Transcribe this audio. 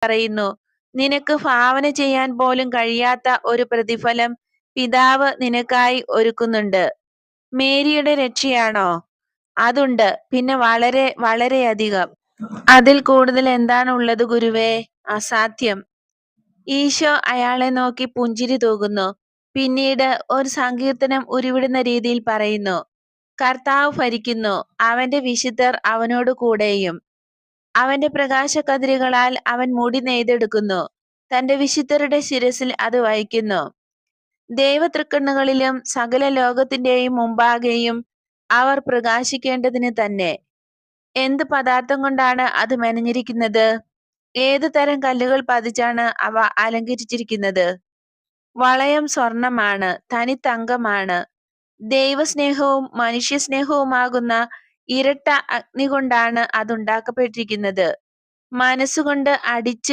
പറയുന്നു, നിനക്ക് ഭാവന ചെയ്യാൻ പോലും കഴിയാത്ത ഒരു പ്രതിഫലം പിതാവ് നിനക്കായി ഒരുക്കുന്നുണ്ട്. മേരിയുടെ രക്ഷയാണോ? അതുണ്ട്, പിന്നെ വളരെ വളരെയധികം. അതിൽ കൂടുതൽ എന്താണുള്ളത് ഗുരുവേ? അസാധ്യം. ഈശോ അയാളെ നോക്കി പുഞ്ചിരി തൂകുന്നു. പിന്നീട് ഒരു സങ്കീർത്തനം ഉരുവിടുന്ന രീതിയിൽ പറയുന്നു, കർത്താവ് ഭരിക്കുന്നു, അവന്റെ വിശുദ്ധർ അവനോട് കൂടെയും. അവന്റെ പ്രകാശക്കതിരുകളാൽ അവൻ മുടി നെയ്തെടുക്കുന്നു, തന്റെ വിശുദ്ധരുടെ ശിരസിൽ അത് വഹിക്കുന്നു. ദൈവതൃക്കണ്ണുകളിലും സകല ലോകത്തിന്റെയും മുമ്പാകെയും അവർ പ്രകാശിക്കേണ്ടതിന് തന്നെ. എന്ത് പദാർത്ഥം കൊണ്ടാണ് അത് മെനഞ്ഞിരിക്കുന്നത്? ഏതു തരം കല്ലുകൾ പതിച്ചാണ് അവ അലങ്കരിച്ചിരിക്കുന്നത്? വളയം സ്വർണമാണ്, തനിത്തങ്കമാണ്. ദൈവസ്നേഹവും മനുഷ്യസ്നേഹവുമാകുന്ന ഇരട്ട അഗ്നി കൊണ്ടാണ് അതുണ്ടാക്കപ്പെട്ടിരിക്കുന്നത്. മനസ്സുകൊണ്ട് അടിച്ച്